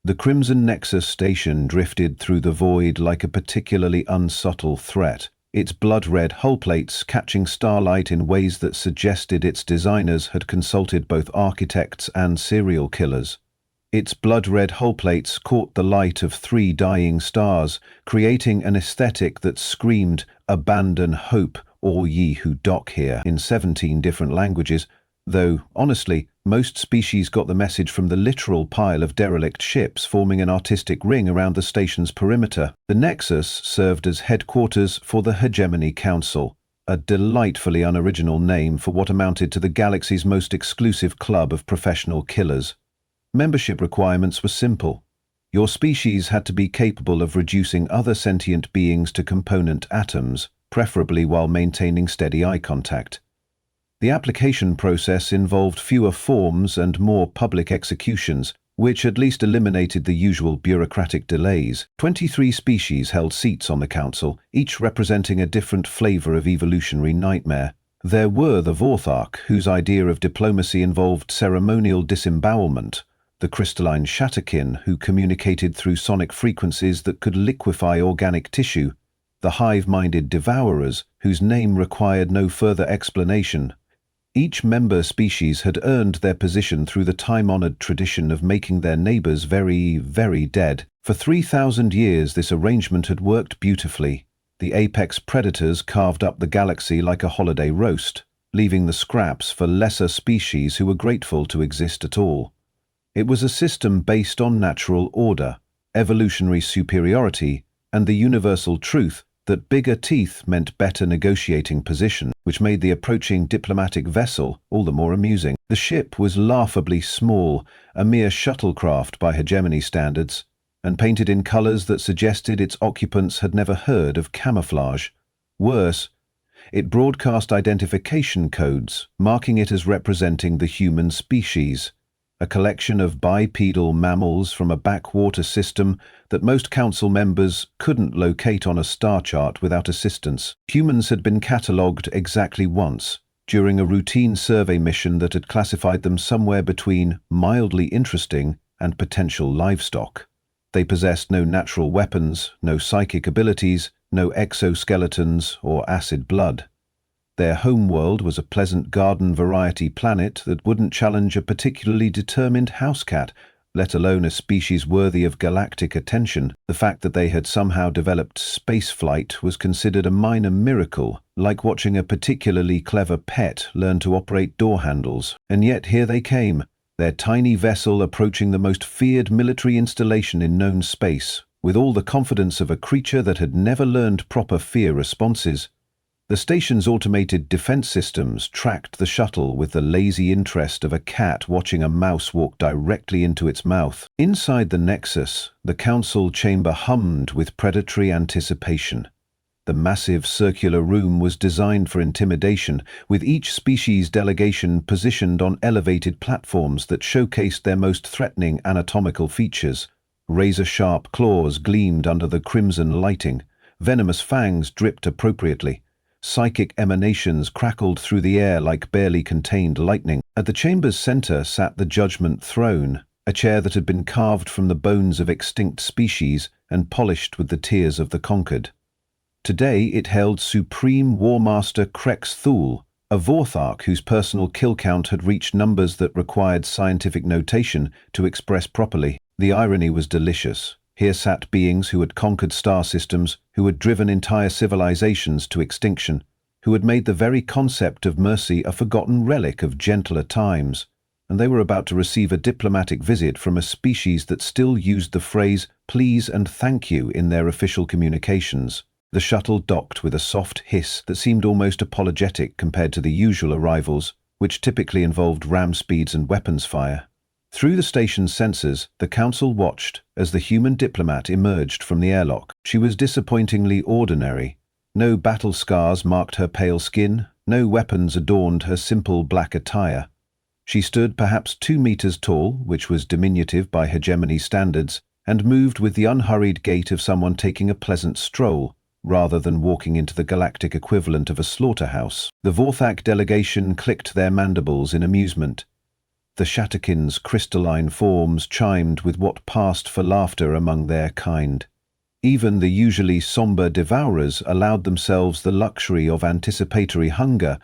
The Crimson Nexus station drifted through the void like a particularly unsubtle threat, its blood-red hull plates catching starlight in ways that suggested its designers had consulted both architects and serial killers. Its blood-red hull plates caught the light of 3 dying stars, creating an aesthetic that screamed, "Abandon hope, all ye who dock here," in 17 different languages, though, honestly, most species got the message from the literal pile of derelict ships forming an artistic ring around the station's perimeter. The Nexus served as headquarters for the Hegemony Council, a delightfully unoriginal name for what amounted to the galaxy's most exclusive club of professional killers. Membership requirements were simple. Your species had to be capable of reducing other sentient beings to component atoms, preferably while maintaining steady eye contact. The application process involved fewer forms and more public executions, which at least eliminated the usual bureaucratic delays. 23 species held seats on the council, each representing a different flavor of evolutionary nightmare. There were the Vorthark, whose idea of diplomacy involved ceremonial disembowelment, the crystalline Shatterkin, who communicated through sonic frequencies that could liquefy organic tissue, the hive-minded Devourers, whose name required no further explanation. Each member species had earned their position through the time-honored tradition of making their neighbors very, very dead. For 3,000 years this arrangement had worked beautifully. The apex predators carved up the galaxy like a holiday roast, leaving the scraps for lesser species who were grateful to exist at all. It was a system based on natural order, evolutionary superiority, and the universal truth that bigger teeth meant better negotiating position, which made the approaching diplomatic vessel all the more amusing. The ship was laughably small, a mere shuttlecraft by hegemony standards, and painted in colors that suggested its occupants had never heard of camouflage. Worse, it broadcast identification codes, marking it as representing the human species, a collection of bipedal mammals from a backwater system that most council members couldn't locate on a star chart without assistance. Humans had been catalogued exactly once, during a routine survey mission that had classified them somewhere between mildly interesting and potential livestock. They possessed no natural weapons, no psychic abilities, no exoskeletons or acid blood. Their homeworld was a pleasant garden-variety planet that wouldn't challenge a particularly determined house cat, let alone a species worthy of galactic attention. The fact that they had somehow developed spaceflight was considered a minor miracle, like watching a particularly clever pet learn to operate door handles. And yet here they came, their tiny vessel approaching the most feared military installation in known space, with all the confidence of a creature that had never learned proper fear responses. The station's automated defense systems tracked the shuttle with the lazy interest of a cat watching a mouse walk directly into its mouth. Inside the Nexus, the council chamber hummed with predatory anticipation. The massive circular room was designed for intimidation, with each species delegation positioned on elevated platforms that showcased their most threatening anatomical features. Razor-sharp claws gleamed under the crimson lighting. Venomous fangs dripped appropriately. Psychic emanations crackled through the air like barely contained lightning. At the chamber's center sat the Judgment Throne, a chair that had been carved from the bones of extinct species and polished with the tears of the conquered. Today it held Supreme War Master Krex Thule, a Vorthark whose personal kill count had reached numbers that required scientific notation to express properly. The irony was delicious. Here sat beings who had conquered star systems, who had driven entire civilizations to extinction, who had made the very concept of mercy a forgotten relic of gentler times, and they were about to receive a diplomatic visit from a species that still used the phrase "please" and "thank you" in their official communications. The shuttle docked with a soft hiss that seemed almost apologetic compared to the usual arrivals, which typically involved ram speeds and weapons fire. Through the station's sensors, the council watched as the human diplomat emerged from the airlock. She was disappointingly ordinary. No battle scars marked her pale skin, no weapons adorned her simple black attire. She stood perhaps 2 meters tall, which was diminutive by hegemony standards, and moved with the unhurried gait of someone taking a pleasant stroll, rather than walking into the galactic equivalent of a slaughterhouse. The Vorthark delegation clicked their mandibles in amusement. The Shatakin's crystalline forms chimed with what passed for laughter among their kind. Even the usually somber devourers allowed themselves the luxury of anticipatory hunger,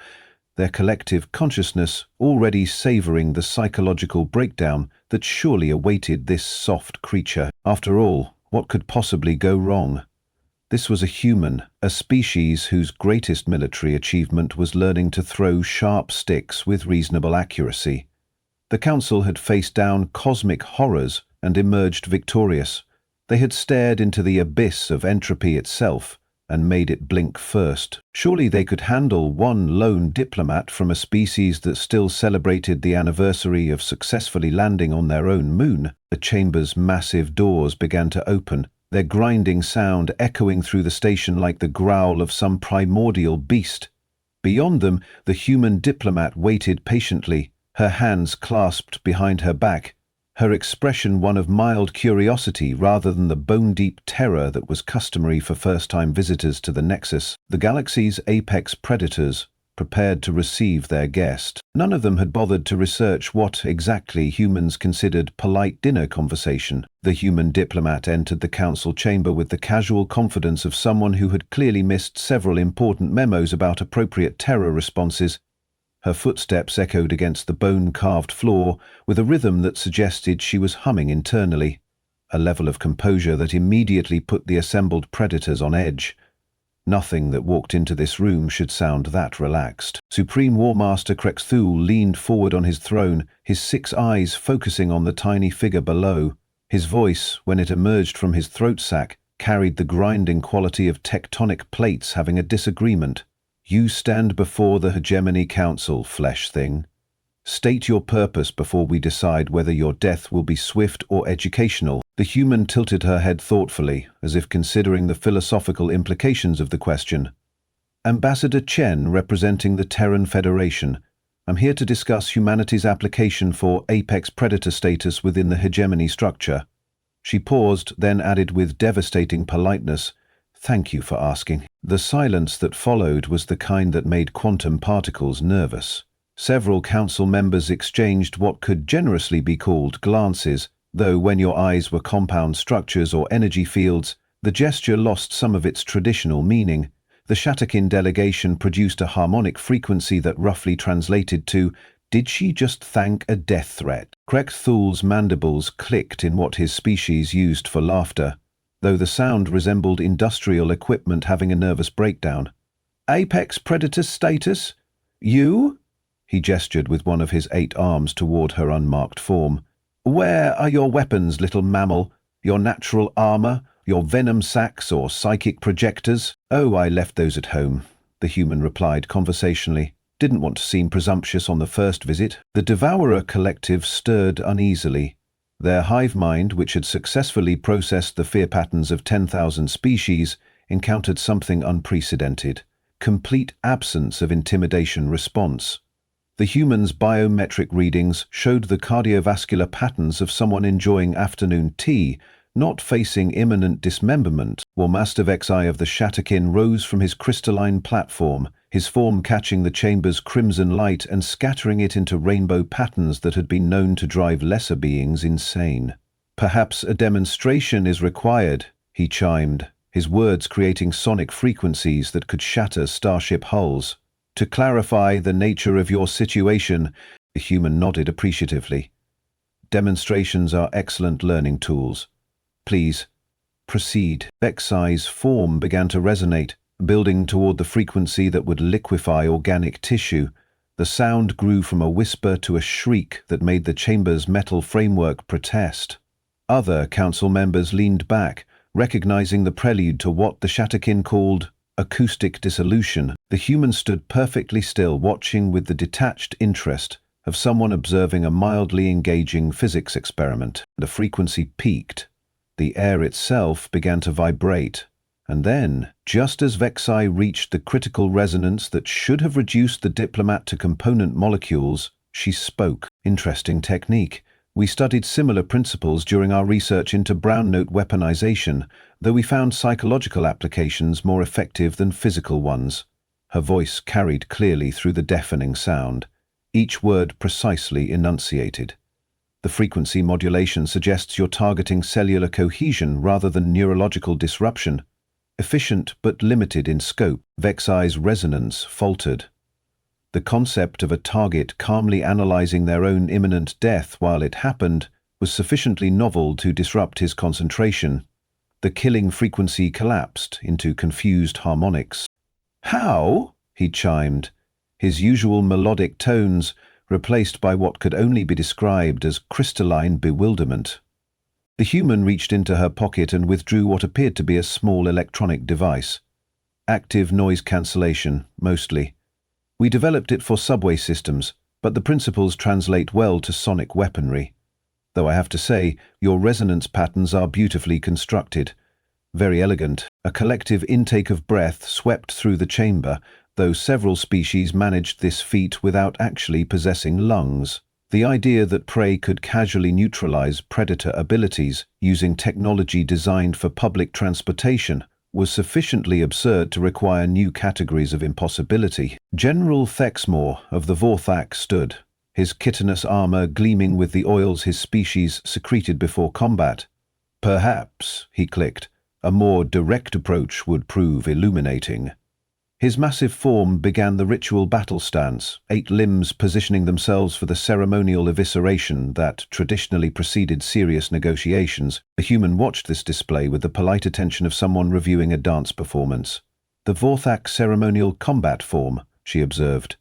their collective consciousness already savoring the psychological breakdown that surely awaited this soft creature. After all, what could possibly go wrong? This was a human, a species whose greatest military achievement was learning to throw sharp sticks with reasonable accuracy. The Council had faced down cosmic horrors and emerged victorious. They had stared into the abyss of entropy itself and made it blink first. Surely they could handle one lone diplomat from a species that still celebrated the anniversary of successfully landing on their own moon. The chamber's massive doors began to open, their grinding sound echoing through the station like the growl of some primordial beast. Beyond them, the human diplomat waited patiently, her hands clasped behind her back, her expression one of mild curiosity rather than the bone-deep terror that was customary for first-time visitors to the Nexus. The galaxy's apex predators prepared to receive their guest. None of them had bothered to research what exactly humans considered polite dinner conversation. The human diplomat entered the council chamber with the casual confidence of someone who had clearly missed several important memos about appropriate terror responses. Her footsteps echoed against the bone-carved floor with a rhythm that suggested she was humming internally, a level of composure that immediately put the assembled predators on edge. Nothing that walked into this room should sound that relaxed. Supreme War Master Krexthul leaned forward on his throne, his 6 eyes focusing on the tiny figure below. His voice, when it emerged from his throat sac, carried the grinding quality of tectonic plates having a disagreement. You stand before the Hegemony Council, flesh thing. State your purpose before we decide whether your death will be swift or educational. The human tilted her head thoughtfully, as if considering the philosophical implications of the question. Ambassador Chen, representing the Terran Federation. I'm here to discuss humanity's application for apex predator status within the hegemony structure. She paused, then added with devastating politeness, "Thank you for asking." The silence that followed was the kind that made quantum particles nervous. Several council members exchanged what could generously be called glances, though when your eyes were compound structures or energy fields, the gesture lost some of its traditional meaning. The Shatakin delegation produced a harmonic frequency that roughly translated to, "Did she just thank a death threat?" Krexthul's mandibles clicked in what his species used for laughter, though the sound resembled industrial equipment having a nervous breakdown. "Apex predator status? You?" He gestured with one of his 8 arms toward her unmarked form. "Where are your weapons, little mammal? Your natural armor? Your venom sacs or psychic projectors?" "Oh, I left those at home," the human replied conversationally. "Didn't want to seem presumptuous on the first visit." The Devourer collective stirred uneasily. Their hive mind, which had successfully processed the fear patterns of 10,000 species, encountered something unprecedented: complete absence of intimidation response. The human's biometric readings showed the cardiovascular patterns of someone enjoying afternoon tea, not facing imminent dismemberment. War Master Vexai of the Shatakin rose from his crystalline platform, his form catching the chamber's crimson light and scattering it into rainbow patterns that had been known to drive lesser beings insane. "Perhaps a demonstration is required," he chimed, his words creating sonic frequencies that could shatter starship hulls. "To clarify the nature of your situation," the human nodded appreciatively. "Demonstrations are excellent learning tools. Please, proceed." Vexai's form began to resonate, building toward the frequency that would liquefy organic tissue. The sound grew from a whisper to a shriek that made the chamber's metal framework protest. Other council members leaned back, recognizing the prelude to what the Shatakin called acoustic dissolution. The human stood perfectly still, watching with the detached interest of someone observing a mildly engaging physics experiment. The frequency peaked. The air itself began to vibrate. And then, just as Vexai reached the critical resonance that should have reduced the diplomat to component molecules, she spoke. "Interesting technique. We studied similar principles during our research into brown note weaponization, though we found psychological applications more effective than physical ones." Her voice carried clearly through the deafening sound. each word precisely enunciated. The frequency modulation suggests you're targeting cellular cohesion rather than neurological disruption. Efficient but limited in scope. Vexai's resonance faltered. The concept of a target calmly analyzing their own imminent death while it happened was sufficiently novel to disrupt his concentration. The killing frequency collapsed into confused harmonics. "How?" he chimed, his usual melodic tones replaced by what could only be described as crystalline bewilderment. The human reached into her pocket and withdrew what appeared to be a small electronic device. Active noise cancellation, mostly. We developed it for subway systems, but the principles translate well to sonic weaponry. Though I have to say, your resonance patterns are beautifully constructed. Very elegant. A collective intake of breath swept through the chamber, though several species managed this feat without actually possessing lungs. The idea that prey could casually neutralize predator abilities using technology designed for public transportation was sufficiently absurd to require new categories of impossibility. General Thexmore of the Vorthak stood, his chitinous armor gleaming with the oils his species secreted before combat. "Perhaps," he clicked, "a more direct approach would prove illuminating." His massive form began the ritual battle stance, 8 limbs positioning themselves for the ceremonial evisceration that traditionally preceded serious negotiations. The human watched this display with the polite attention of someone reviewing a dance performance. "The Vorthak ceremonial combat form," she observed.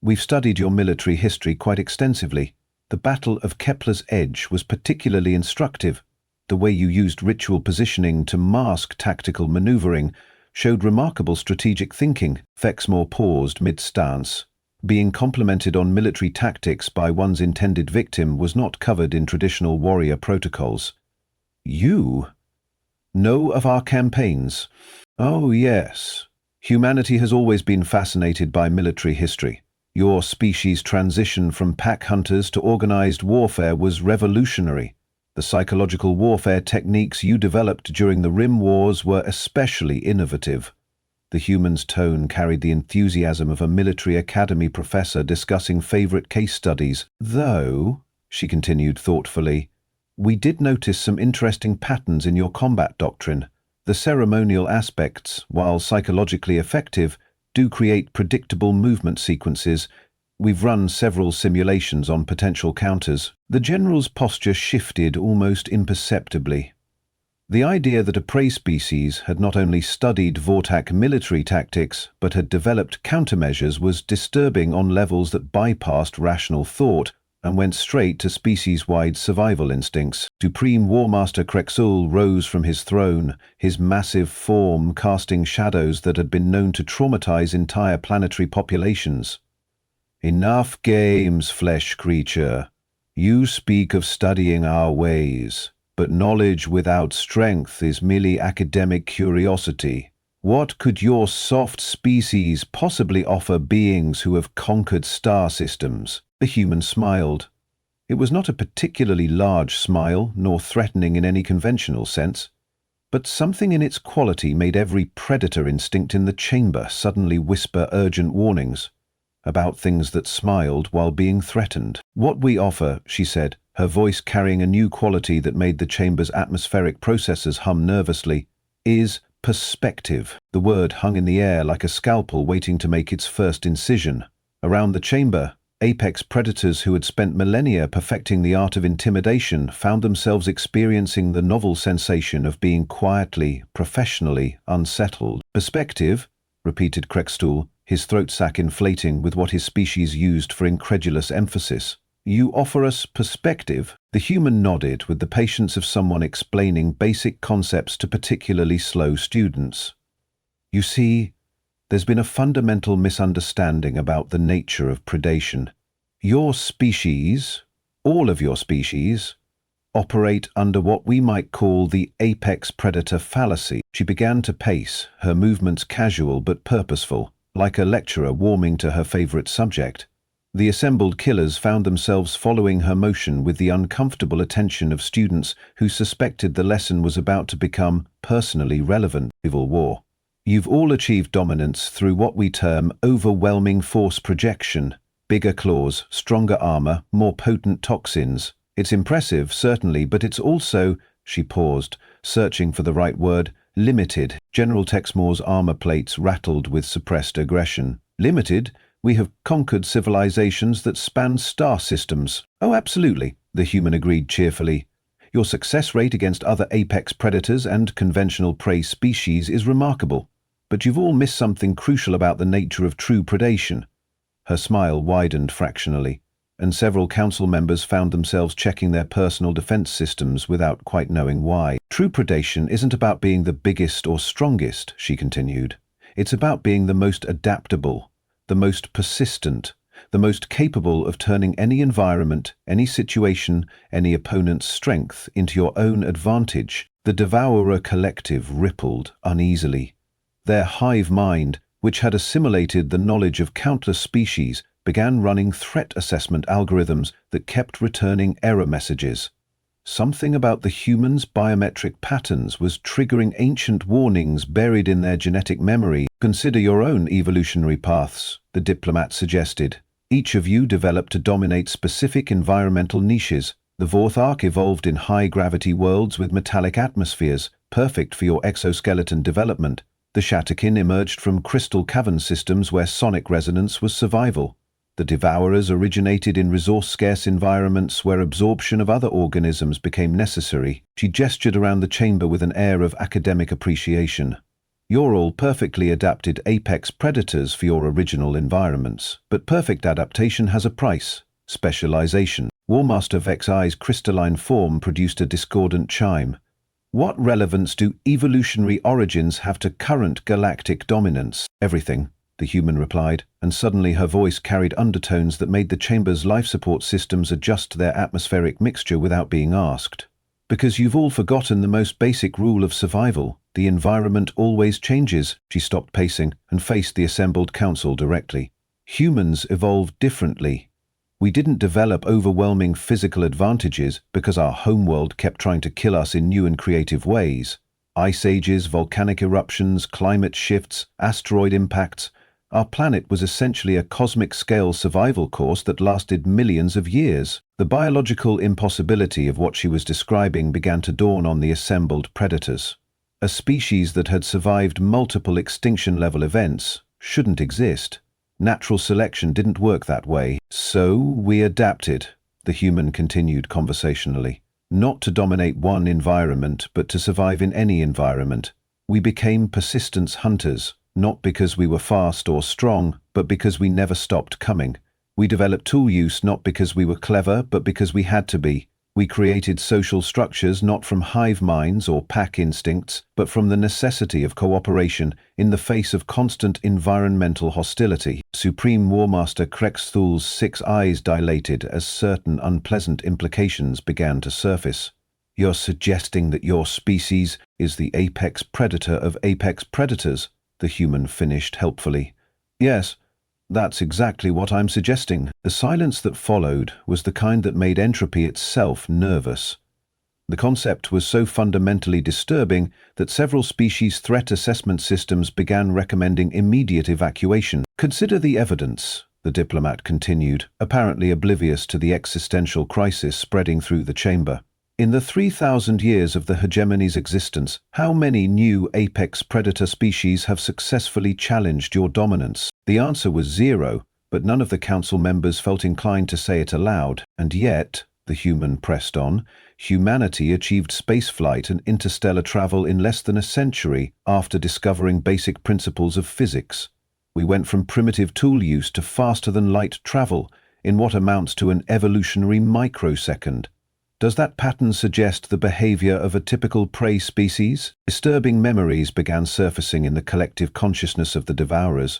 "We've studied your military history quite extensively. The Battle of Kepler's Edge was particularly instructive. The way you used ritual positioning to mask tactical maneuvering showed remarkable strategic thinking." Thexmore paused mid-stance. Being complimented on military tactics by one's intended victim was not covered in traditional warrior protocols. "You know of our campaigns?" "Oh, yes. Humanity has always been fascinated by military history. Your species' transition from pack hunters to organized warfare was revolutionary. The psychological warfare techniques you developed during the Rim Wars were especially innovative." The human's tone carried the enthusiasm of a military academy professor discussing favorite case studies. "Though," she continued thoughtfully, "we did notice some interesting patterns in your combat doctrine. The ceremonial aspects, while psychologically effective, do create predictable movement sequences. We've run several simulations on potential counters." The general's posture shifted almost imperceptibly. The idea that a prey species had not only studied Vortak military tactics, but had developed countermeasures was disturbing on levels that bypassed rational thought and went straight to species-wide survival instincts. Supreme War Master Krexul rose from his throne, his massive form casting shadows that had been known to traumatize entire planetary populations. "Enough games, flesh creature. You speak of studying our ways, but knowledge without strength is merely academic curiosity. What could your soft species possibly offer beings who have conquered star systems?" The human smiled. It was not a particularly large smile, nor threatening in any conventional sense, but something in its quality made every predator instinct in the chamber suddenly whisper urgent warnings about things that smiled while being threatened. "What we offer," she said, her voice carrying a new quality that made the chamber's atmospheric processors hum nervously, "is perspective." The word hung in the air like a scalpel waiting to make its first incision. Around the chamber, apex predators who had spent millennia perfecting the art of intimidation found themselves experiencing the novel sensation of being quietly, professionally unsettled. "Perspective?" repeated Krextul, his throat sac inflating with what his species used for incredulous emphasis. "You offer us perspective?" The human nodded with the patience of someone explaining basic concepts to particularly slow students. "You see, there's been a fundamental misunderstanding about the nature of predation. Your species, all of your species, operate under what we might call the apex predator fallacy." She began to pace, her movements casual but purposeful, like a lecturer warming to her favorite subject. The assembled killers found themselves following her motion with the uncomfortable attention of students who suspected the lesson was about to become personally relevant. Civil War. "You've all achieved dominance through what we term overwhelming force projection. Bigger claws, stronger armor, more potent toxins. It's impressive, certainly, but it's also, she paused, searching for the right word, limited. General Texmore's armor plates rattled with suppressed aggression. Limited? We have conquered civilizations that span star systems. Oh, absolutely, the human agreed cheerfully. Your success rate against other apex predators and conventional prey species is remarkable. But you've all missed something crucial about the nature of true predation. Her smile widened fractionally, and several council members found themselves checking their personal defense systems without quite knowing why. True predation isn't about being the biggest or strongest, she continued. It's about being the most adaptable, the most persistent, the most capable of turning any environment, any situation, any opponent's strength into your own advantage. The Devourer collective rippled uneasily. Their hive mind, which had assimilated the knowledge of countless species, began running threat assessment algorithms that kept returning error messages. Something about the humans' biometric patterns was triggering ancient warnings buried in their genetic memory. Consider your own evolutionary paths, the diplomat suggested. Each of you developed to dominate specific environmental niches. The Vorthark evolved in high-gravity worlds with metallic atmospheres, perfect for your exoskeleton development. The Shatterkin emerged from crystal cavern systems where sonic resonance was survival. The Devourers originated in resource-scarce environments where absorption of other organisms became necessary. She gestured around the chamber with an air of academic appreciation. You're all perfectly adapted apex predators for your original environments. But perfect adaptation has a price: specialization. Warmaster Vexai's crystalline form produced a discordant chime. What relevance do evolutionary origins have to current galactic dominance? Everything, the human replied, and suddenly her voice carried undertones that made the chamber's life support systems adjust their atmospheric mixture without being asked. Because you've all forgotten the most basic rule of survival. The environment always changes. She stopped pacing and faced the assembled council directly. Humans evolved differently. We didn't develop overwhelming physical advantages because our homeworld kept trying to kill us in new and creative ways. Ice ages, volcanic eruptions, climate shifts, asteroid impacts. Our planet was essentially a cosmic-scale survival course that lasted millions of years. The biological impossibility of what she was describing began to dawn on the assembled predators. A species that had survived multiple extinction-level events shouldn't exist. Natural selection didn't work that way. So we adapted, the human continued conversationally. Not to dominate one environment, but to survive in any environment. We became persistence hunters, not because we were fast or strong, but because we never stopped coming. We developed tool use not because we were clever, but because we had to be. We created social structures not from hive minds or pack instincts, but from the necessity of cooperation in the face of constant environmental hostility. Supreme Warmaster Krexthul's 6 eyes dilated as certain unpleasant implications began to surface. You're suggesting that your species is the apex predator of apex predators, the human finished helpfully. Yes. That's exactly what I'm suggesting. The silence that followed was the kind that made entropy itself nervous. The concept was so fundamentally disturbing that several species threat assessment systems began recommending immediate evacuation. Consider the evidence, the diplomat continued, apparently oblivious to the existential crisis spreading through the chamber. In the 3,000 years of the hegemony's existence, how many new apex predator species have successfully challenged your dominance? The answer was 0, but none of the council members felt inclined to say it aloud. And yet, the human pressed on, humanity achieved spaceflight and interstellar travel in less than a century after discovering basic principles of physics. We went from primitive tool use to faster-than-light travel in what amounts to an evolutionary microsecond. Does that pattern suggest the behavior of a typical prey species? Disturbing memories began surfacing in the collective consciousness of the Devourers.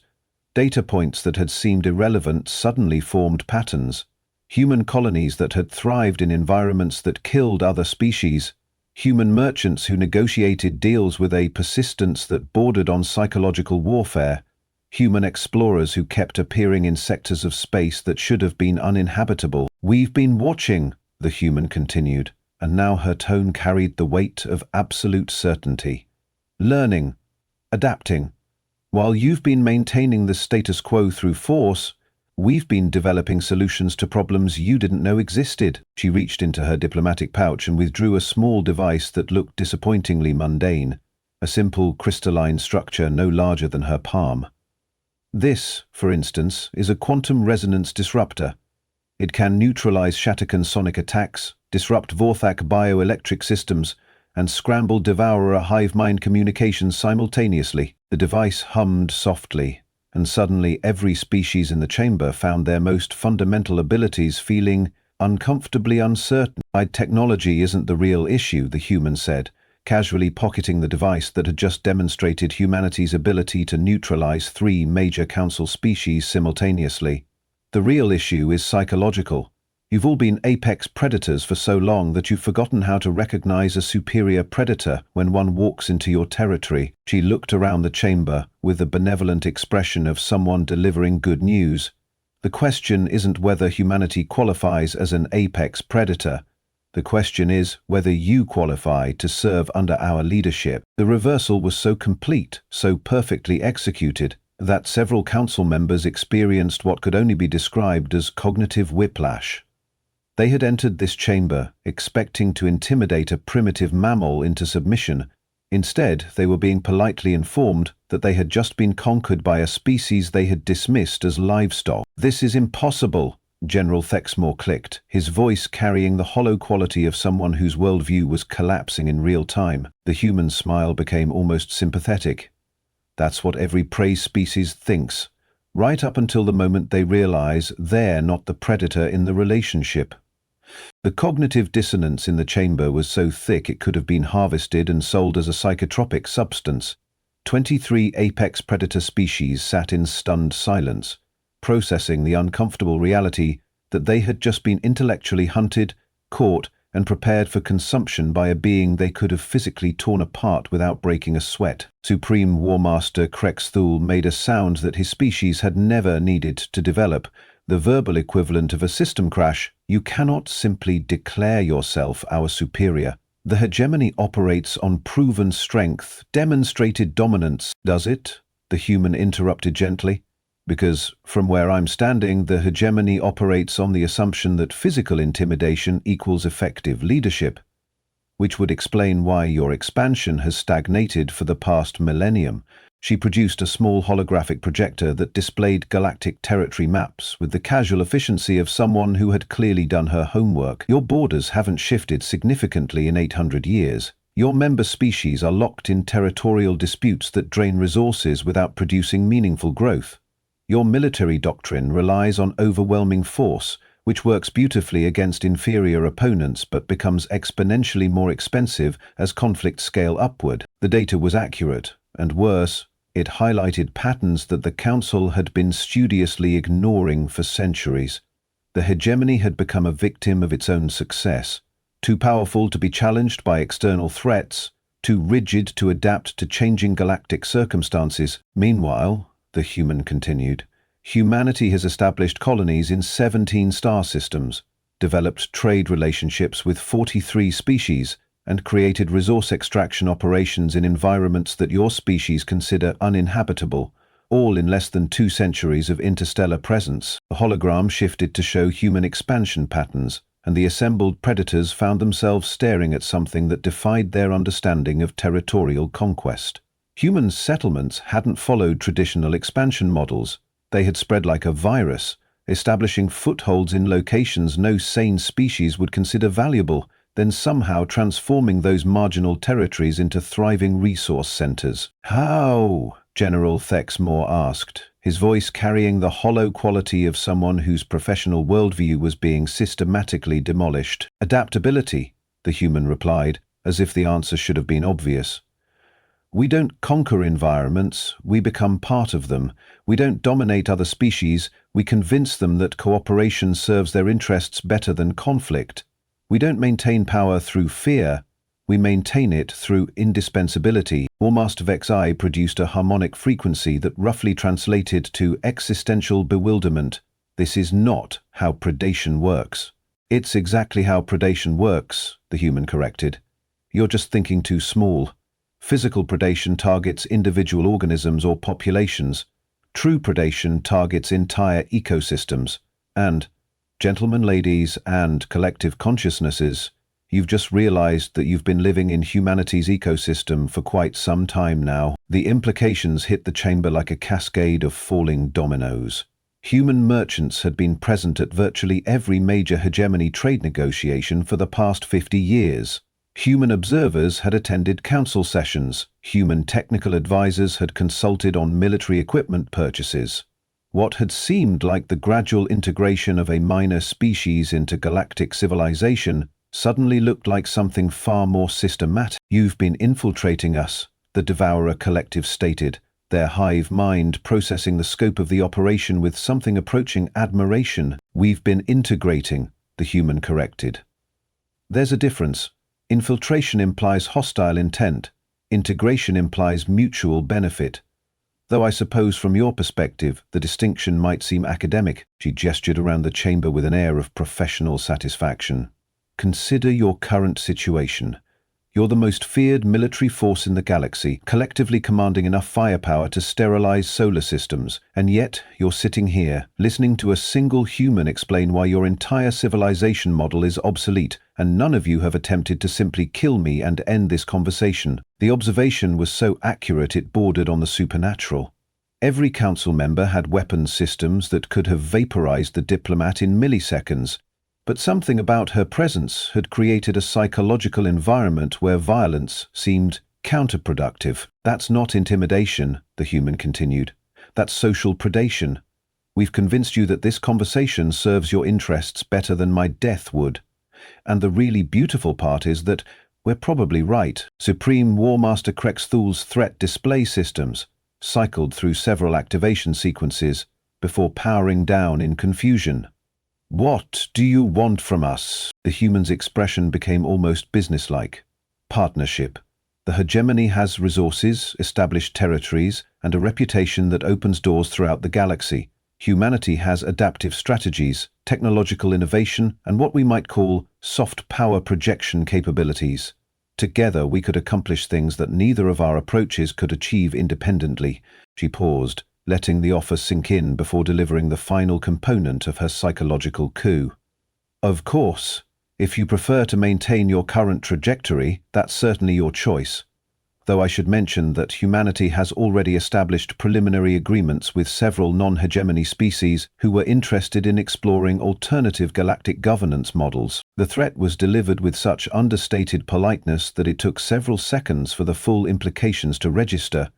Data points that had seemed irrelevant suddenly formed patterns. Human colonies that had thrived in environments that killed other species. Human merchants who negotiated deals with a persistence that bordered on psychological warfare. Human explorers who kept appearing in sectors of space that should have been uninhabitable. We've been watching, the human continued, and now her tone carried the weight of absolute certainty. Learning, adapting. While you've been maintaining the status quo through force, We've been developing solutions to problems you didn't know existed. She reached into her diplomatic pouch and withdrew a small device that looked disappointingly mundane, a simple crystalline structure no larger than her palm. This, for instance, is a quantum resonance disruptor. It can neutralize Shattuck's sonic attacks, disrupt Vorthak bioelectric systems, and scramble Devourer hive mind communications simultaneously. The device hummed softly, and suddenly every species in the chamber found their most fundamental abilities feeling uncomfortably uncertain. Technology isn't the real issue, the human said, casually pocketing the device that had just demonstrated humanity's ability to neutralize 3 major council species simultaneously. The real issue is psychological. You've all been apex predators for so long that you've forgotten how to recognize a superior predator when one walks into your territory. She looked around the chamber with the benevolent expression of someone delivering good news. The question isn't whether humanity qualifies as an apex predator. The question is whether you qualify to serve under our leadership. The reversal was so complete, so perfectly executed, that several council members experienced what could only be described as cognitive whiplash. They had entered this chamber expecting to intimidate a primitive mammal into submission. Instead, they were being politely informed that they had just been conquered by a species they had dismissed as livestock. "This is impossible," General Thexmore clicked, his voice carrying the hollow quality of someone whose worldview was collapsing in real time. The human smile became almost sympathetic. That's what every prey species thinks, right up until the moment they realize they're not the predator in the relationship. The cognitive dissonance in the chamber was so thick it could have been harvested and sold as a psychotropic substance. 23 apex predator species sat in stunned silence, processing the uncomfortable reality that they had just been intellectually hunted, caught, and prepared for consumption by a being they could have physically torn apart without breaking a sweat. Supreme War Master Krexthul made a sound that his species had never needed to develop, the verbal equivalent of a system crash. "You cannot simply declare yourself our superior. The hegemony operates on proven strength, demonstrated dominance." "Does it?" the human interrupted gently. "Because, from where I'm standing, the hegemony operates on the assumption that physical intimidation equals effective leadership, which would explain why your expansion has stagnated for the past millennium." She produced a small holographic projector that displayed galactic territory maps with the casual efficiency of someone who had clearly done her homework. "Your borders haven't shifted significantly in 800 years. Your member species are locked in territorial disputes that drain resources without producing meaningful growth. Your military doctrine relies on overwhelming force, which works beautifully against inferior opponents but becomes exponentially more expensive as conflicts scale upward." The data was accurate, and worse, it highlighted patterns that the Council had been studiously ignoring for centuries. The hegemony had become a victim of its own success, too powerful to be challenged by external threats, too rigid to adapt to changing galactic circumstances. Meanwhile, the human continued, humanity has established colonies in 17 star systems, developed trade relationships with 43 species, and created resource extraction operations in environments that your species consider uninhabitable, all in less than 2 centuries of interstellar presence. The hologram shifted to show human expansion patterns, and the assembled predators found themselves staring at something that defied their understanding of territorial conquest. Human settlements hadn't followed traditional expansion models. They had spread like a virus, establishing footholds in locations no sane species would consider valuable, then somehow transforming those marginal territories into thriving resource centers. "How?" General Thexmore asked, his voice carrying the hollow quality of someone whose professional worldview was being systematically demolished. "Adaptability," the human replied, as if the answer should have been obvious. "We don't conquer environments, we become part of them. We don't dominate other species, we convince them that cooperation serves their interests better than conflict. We don't maintain power through fear, we maintain it through indispensability." Warmaster Vexi produced a harmonic frequency that roughly translated to existential bewilderment. "This is not how predation works." "It's exactly how predation works," the human corrected. "You're just thinking too small. Physical predation targets individual organisms or populations. True predation targets entire ecosystems. And, gentlemen, ladies, and collective consciousnesses, you've just realized that you've been living in humanity's ecosystem for quite some time now. The implications hit the chamber like a cascade of falling dominoes. Human merchants had been present at virtually every major hegemony trade negotiation for the past 50 years. Human observers had attended council sessions. Human technical advisors had consulted on military equipment purchases. What had seemed like the gradual integration of a minor species into galactic civilization suddenly looked like something far more systematic. "You've been infiltrating us," the Devourer Collective stated, their hive mind processing the scope of the operation with something approaching admiration. "We've been integrating," the human corrected. "There's a difference. Infiltration implies hostile intent. Integration implies mutual benefit. Though I suppose from your perspective, the distinction might seem academic." She gestured around the chamber with an air of professional satisfaction. "Consider your current situation. You're the most feared military force in the galaxy, collectively commanding enough firepower to sterilize solar systems, and yet you're sitting here, listening to a single human explain why your entire civilization model is obsolete, and none of you have attempted to simply kill me and end this conversation." The observation was so accurate it bordered on the supernatural. Every council member had weapons systems that could have vaporized the diplomat in milliseconds, but something about her presence had created a psychological environment where violence seemed counterproductive. "That's not intimidation," the human continued. "That's social predation. We've convinced you that this conversation serves your interests better than my death would. And the really beautiful part is that we're probably right." Supreme War Master Krexthul's threat display systems cycled through several activation sequences before powering down in confusion. "What do you want from us?" The human's expression became almost businesslike. "Partnership. The hegemony has resources, established territories, and a reputation that opens doors throughout the galaxy. Humanity has adaptive strategies, technological innovation, and what we might call soft power projection capabilities. Together we could accomplish things that neither of our approaches could achieve independently." She paused, letting the offer sink in before delivering the final component of her psychological coup. "Of course, if you prefer to maintain your current trajectory, that's certainly your choice. Though I should mention that humanity has already established preliminary agreements with several non-hegemony species who were interested in exploring alternative galactic governance models." The threat was delivered with such understated politeness that it took several seconds for the full implications to register.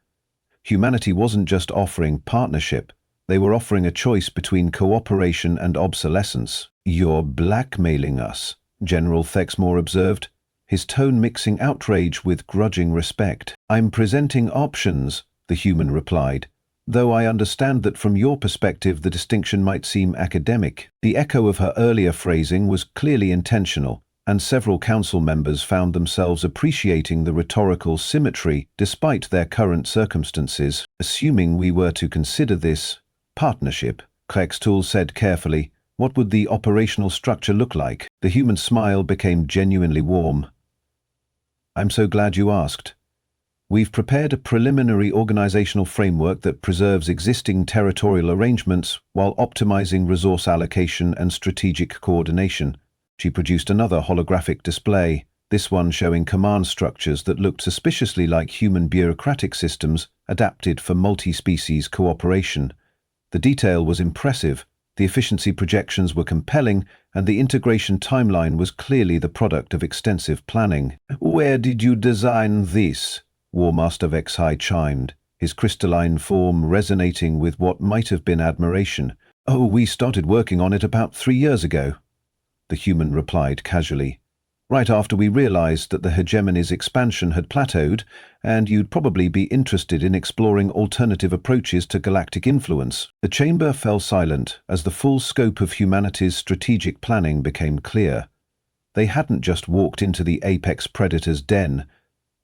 Humanity wasn't just offering partnership, they were offering a choice between cooperation and obsolescence. "You're blackmailing us," General Thexmore observed, his tone mixing outrage with grudging respect. "I'm presenting options," the human replied, "though I understand that from your perspective the distinction might seem academic." The echo of her earlier phrasing was clearly intentional, and several council members found themselves appreciating the rhetorical symmetry despite their current circumstances. "Assuming we were to consider this partnership," Krexthul said carefully, "what would the operational structure look like?" The human smile became genuinely warm. "I'm so glad you asked. We've prepared a preliminary organizational framework that preserves existing territorial arrangements while optimizing resource allocation and strategic coordination." She produced another holographic display, this one showing command structures that looked suspiciously like human bureaucratic systems adapted for multi-species cooperation. The detail was impressive, the efficiency projections were compelling, and the integration timeline was clearly the product of extensive planning. "Where did you design this?" War Master Vexhai chimed, his crystalline form resonating with what might have been admiration. "Oh, we started working on it about 3 years ago," the human replied casually. "Right after we realized that the hegemony's expansion had plateaued, and you'd probably be interested in exploring alternative approaches to galactic influence." The chamber fell silent as the full scope of humanity's strategic planning became clear. They hadn't just walked into the apex predator's den.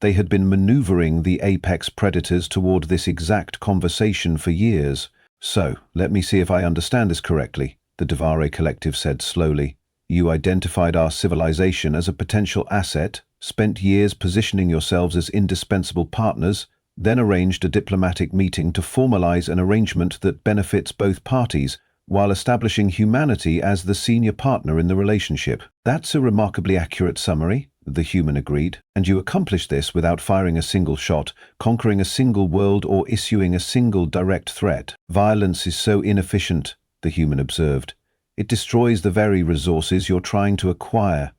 They had been maneuvering the apex predators toward this exact conversation for years. "So, let me see if I understand this correctly," the Devare Collective said slowly. "You identified our civilization as a potential asset, spent years positioning yourselves as indispensable partners, then arranged a diplomatic meeting to formalize an arrangement that benefits both parties, while establishing humanity as the senior partner in the relationship. That's a remarkably accurate summary, the human agreed. And you accomplished this without firing a single shot, conquering a single world, or issuing a single direct threat. Violence is so inefficient, the human observed. It destroys the very resources you're trying to acquire.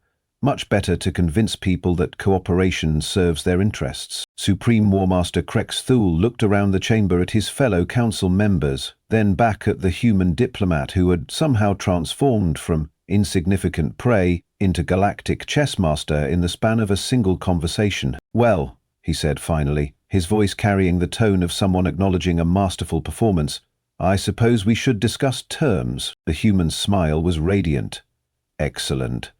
Much better to convince people that cooperation serves their interests. Supreme War Master Krex Thule looked around the chamber at his fellow council members, then back at the human diplomat who had somehow transformed from insignificant prey into galactic chess master in the span of a single conversation. "Well," he said finally, his voice carrying the tone of someone acknowledging a masterful performance, "I suppose we should discuss terms." The human's smile was radiant. "Excellent.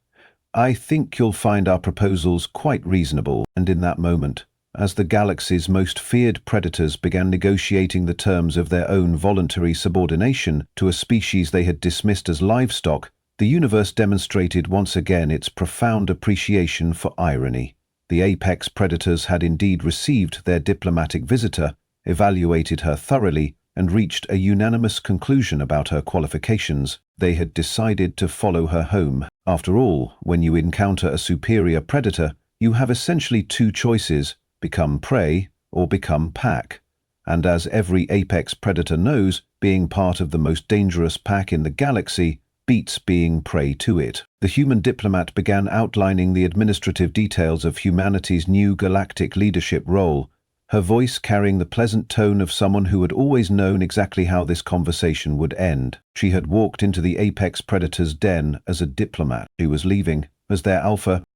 I think you'll find our proposals quite reasonable." And in that moment, as the galaxy's most feared predators began negotiating the terms of their own voluntary subordination to a species they had dismissed as livestock, the universe demonstrated once again its profound appreciation for irony. The apex predators had indeed received their diplomatic visitor, evaluated her thoroughly, and reached a unanimous conclusion about her qualifications. They had decided to follow her home. After all, when you encounter a superior predator, you have essentially two choices: become prey or become pack. And as every apex predator knows, being part of the most dangerous pack in the galaxy beats being prey to it. The human diplomat began outlining the administrative details of humanity's new galactic leadership role, her voice carrying the pleasant tone of someone who had always known exactly how this conversation would end. She had walked into the apex predator's den as a diplomat. She was leaving, as their alpha,